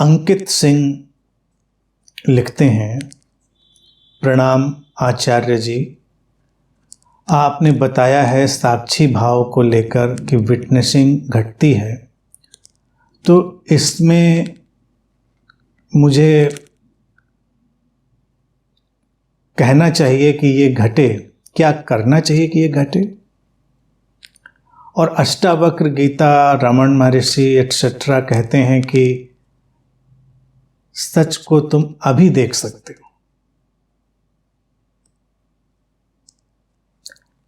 अंकित सिंह लिखते हैं, प्रणाम आचार्य जी, आपने बताया है साक्षी भाव को लेकर कि विटनेसिंग घटती है, तो इसमें मुझे कहना चाहिए कि ये घटे, क्या करना चाहिए कि ये घटे? और अष्टावक्र गीता, रमन महर्षि एटसेट्रा कहते हैं कि सच को तुम अभी देख सकते हो।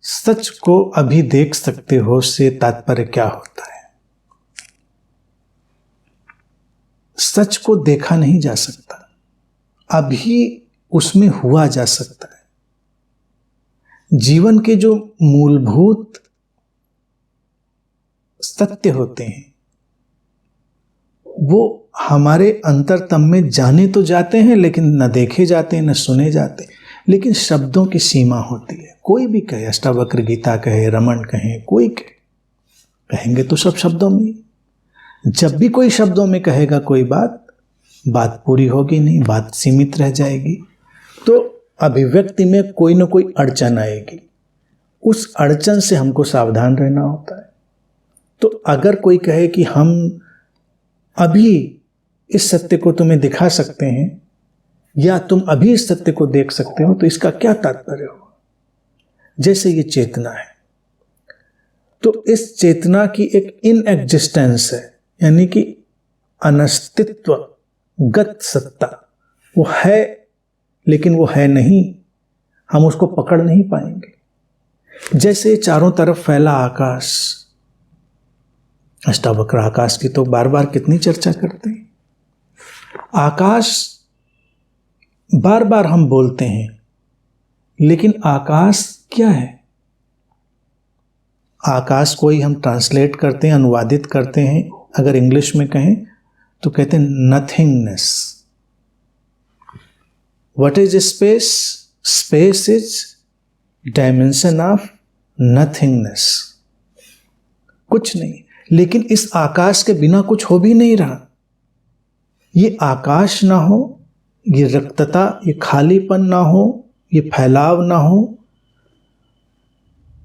सच को अभी देख सकते हो से तात्पर्य क्या होता है? सच को देखा नहीं जा सकता, अभी उसमें हुआ जा सकता है। जीवन के जो मूलभूत सत्य होते हैं वो हमारे अंतरतम में जाने तो जाते हैं, लेकिन न देखे जाते हैं न सुने जाते। लेकिन शब्दों की सीमा होती है। कोई भी कहे, अष्टावक्र गीता कहे, रमन कहे, कोई कहे, कहेंगे तो सब शब्दों में। जब भी कोई शब्दों में कहेगा कोई बात पूरी होगी नहीं, बात सीमित रह जाएगी। तो अभिव्यक्ति में कोई ना कोई अड़चन आएगी, उस अड़चन से हमको सावधान रहना होता है। तो अगर कोई कहे कि हम अभी इस सत्य को तुम्हें दिखा सकते हैं या तुम अभी इस सत्य को देख सकते हो, तो इसका क्या तात्पर्य होगा? जैसे ये चेतना है, तो इस चेतना की एक इन एग्जिस्टेंस है, यानी कि अनस्तित्वगत सत्ता वो है, लेकिन वो है नहीं, हम उसको पकड़ नहीं पाएंगे। जैसे चारों तरफ फैला आकाश, अष्टावक्र आकाश की तो बार बार कितनी चर्चा करते हैं। आकाश बार बार हम बोलते हैं, लेकिन आकाश क्या है? आकाश को ही हम ट्रांसलेट करते हैं, अनुवादित करते हैं। अगर इंग्लिश में कहें तो कहते हैं nothingness. What is space? Space is dimension of nothingness, कुछ नहीं। लेकिन इस आकाश के बिना कुछ हो भी नहीं रहा। ये आकाश ना हो, ये रिक्तता, ये खालीपन ना हो, ये फैलाव ना हो,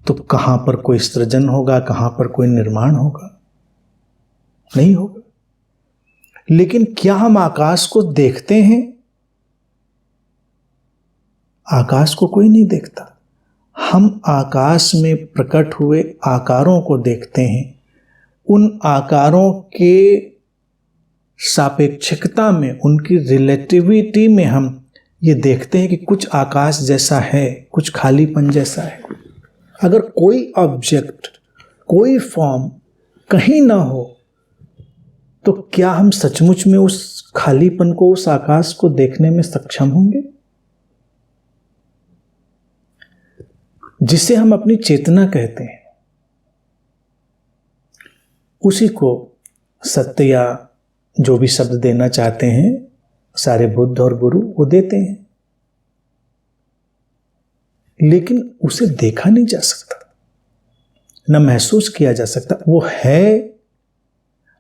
तो कहां पर कोई सृजन होगा, कहां पर कोई निर्माण होगा? नहीं होगा। लेकिन क्या हम आकाश को देखते हैं? आकाश को कोई नहीं देखता। हम आकाश में प्रकट हुए आकारों को देखते हैं। उन आकारों के सापेक्षिकता में, उनकी रिलेटिविटी में हम ये देखते हैं कि कुछ आकाश जैसा है, कुछ खालीपन जैसा है। अगर कोई ऑब्जेक्ट, कोई फॉर्म कहीं ना हो, तो क्या हम सचमुच में उस खालीपन को, उस आकाश को देखने में सक्षम होंगे? जिसे हम अपनी चेतना कहते हैं, उसी को सत्य या जो भी शब्द देना चाहते हैं सारे बुद्ध और गुरु वो देते हैं, लेकिन उसे देखा नहीं जा सकता, न महसूस किया जा सकता। वो है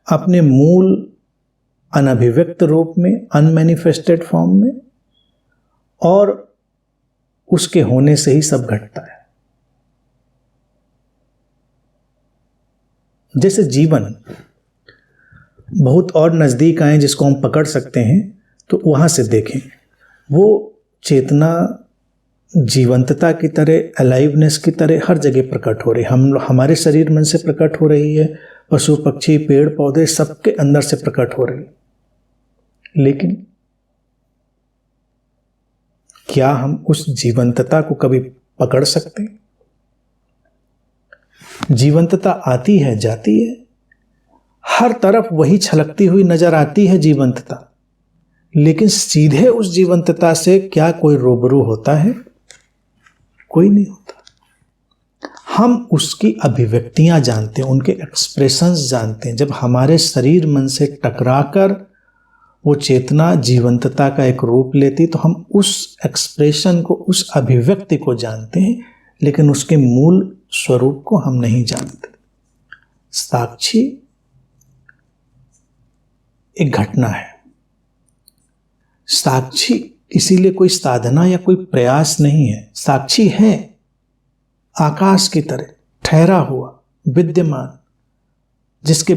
अपने मूल अनभिव्यक्त रूप में, अनमैनिफेस्टेड फॉर्म में, और उसके होने से ही सब घटता है। जैसे जीवन बहुत और नज़दीक आए, जिसको हम पकड़ सकते हैं, तो वहाँ से देखें। वो चेतना जीवंतता की तरह, अलाइवनेस की तरह हर जगह प्रकट हो रही। हमारे शरीर मन से प्रकट हो रही है, पशु पक्षी पेड़ पौधे सबके अंदर से प्रकट हो रही। लेकिन क्या हम उस जीवंतता को कभी पकड़ सकते हैं? जीवंतता आती है, जाती है, हर तरफ वही छलकती हुई नजर आती है जीवंतता, लेकिन सीधे उस जीवंतता से क्या कोई रूबरू होता है? कोई नहीं होता। हम उसकी अभिव्यक्तियां जानते हैं, उनके एक्सप्रेशंस जानते हैं। जब हमारे शरीर मन से टकराकर वो चेतना जीवंतता का एक रूप लेती, तो हम उस एक्सप्रेशन को, उस अभिव्यक्ति को जानते हैं, लेकिन उसके मूल स्वरूप को हम नहीं जानते। साक्षी एक घटना है, साक्षी इसीलिए कोई साधना या कोई प्रयास नहीं है, साक्षी है आकाश की तरह ठहरा हुआ विद्यमान, जिसके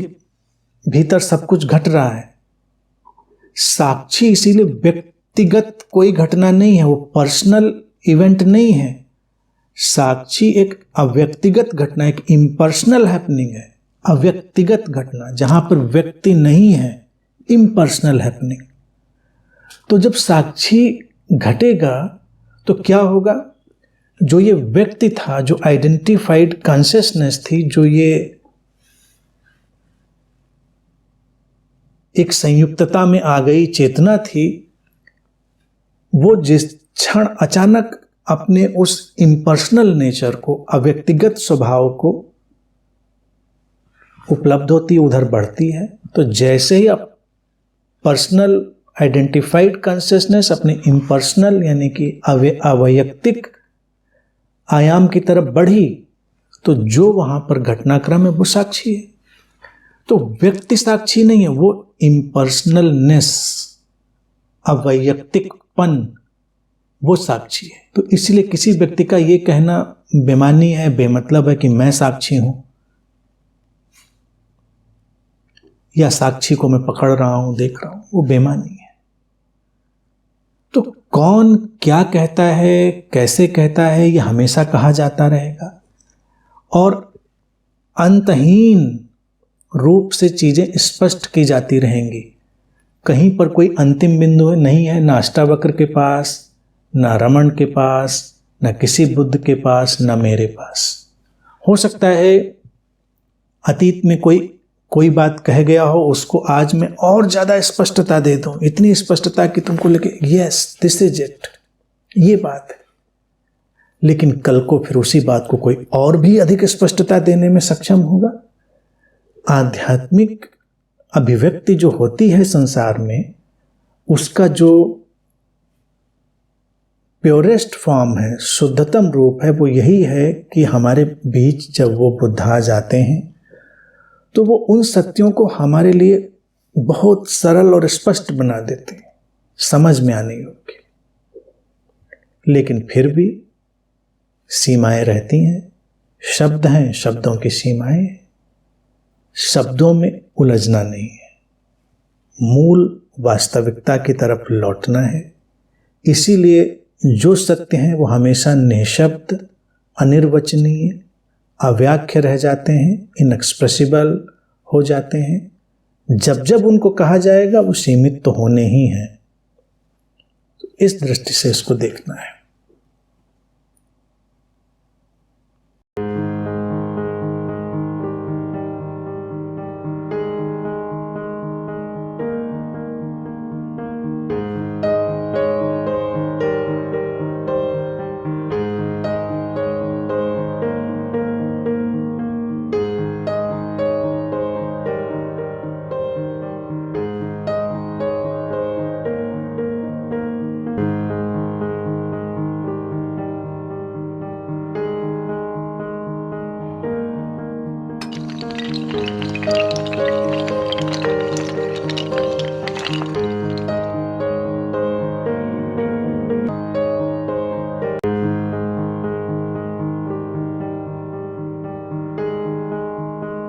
भीतर सब कुछ घट रहा है। साक्षी इसीलिए व्यक्तिगत कोई घटना नहीं है, वो पर्सनल इवेंट नहीं है। साक्षी एक अव्यक्तिगत घटना, एक इम्पर्सनल हैपनिंग है, अव्यक्तिगत घटना जहां पर व्यक्ति नहीं है, इम्पर्सनल हैपनिंग। तो जब साक्षी घटेगा तो क्या होगा? जो ये व्यक्ति था, जो आइडेंटिफाइड कॉन्शियसनेस थी, जो ये एक संयुक्तता में आ गई चेतना थी, वो जिस क्षण अचानक अपने उस इम्पर्सनल नेचर को, अव्यक्तिगत स्वभाव को उपलब्ध होती, उधर बढ़ती है। तो जैसे ही अब पर्सनल आइडेंटिफाइड कॉन्शियसनेस अपने इम्पर्सनल यानी कि अवैयक्तिक आयाम की तरफ बढ़ी, तो जो वहां पर घटनाक्रम है वो साक्षी है। तो व्यक्ति साक्षी नहीं है, वो इम्पर्सनलनेस, अवैयक्तिकपन, वो साक्षी है। तो इसलिए किसी व्यक्ति का ये कहना बेमानी है, बेमतलब है कि मैं साक्षी हूं या साक्षी को मैं पकड़ रहा हूं, देख रहा हूं, वो बेमानी है। तो कौन क्या कहता है, कैसे कहता है, ये हमेशा कहा जाता रहेगा और अंतहीन रूप से चीजें स्पष्ट की जाती रहेंगी। कहीं पर कोई अंतिम बिंदु नहीं है, ना अष्टावक्र के पास, ना रमण के पास, ना किसी बुद्ध के पास, ना मेरे पास। हो सकता है अतीत में कोई बात कह गया हो, उसको आज मैं और ज्यादा स्पष्टता दे दूं, इतनी स्पष्टता कि तुमको लगे यस दिस इज इट, ये बात है। लेकिन कल को फिर उसी बात को कोई और भी अधिक स्पष्टता देने में सक्षम होगा। आध्यात्मिक अभिव्यक्ति जो होती है संसार में, उसका जो प्योरेस्ट फॉर्म है, शुद्धतम रूप है, वो यही है कि हमारे बीच जब वो बुद्ध आ जाते हैं तो वो उन सत्यों को हमारे लिए बहुत सरल और स्पष्ट बना देते हैं, समझ में आने योग्य। लेकिन फिर भी सीमाएं रहती हैं, शब्द हैं, शब्दों की सीमाएं, शब्दों में उलझना नहीं है, मूल वास्तविकता की तरफ लौटना है। इसीलिए जो सत्य हैं वो हमेशा निःशब्द, अनिर्वचनीय, अव्याख्य रह जाते हैं, इनएक्सप्रेसिबल हो जाते हैं। जब जब उनको कहा जाएगा वो सीमित तो होने ही हैं। तो इस दृष्टि से इसको देखना है।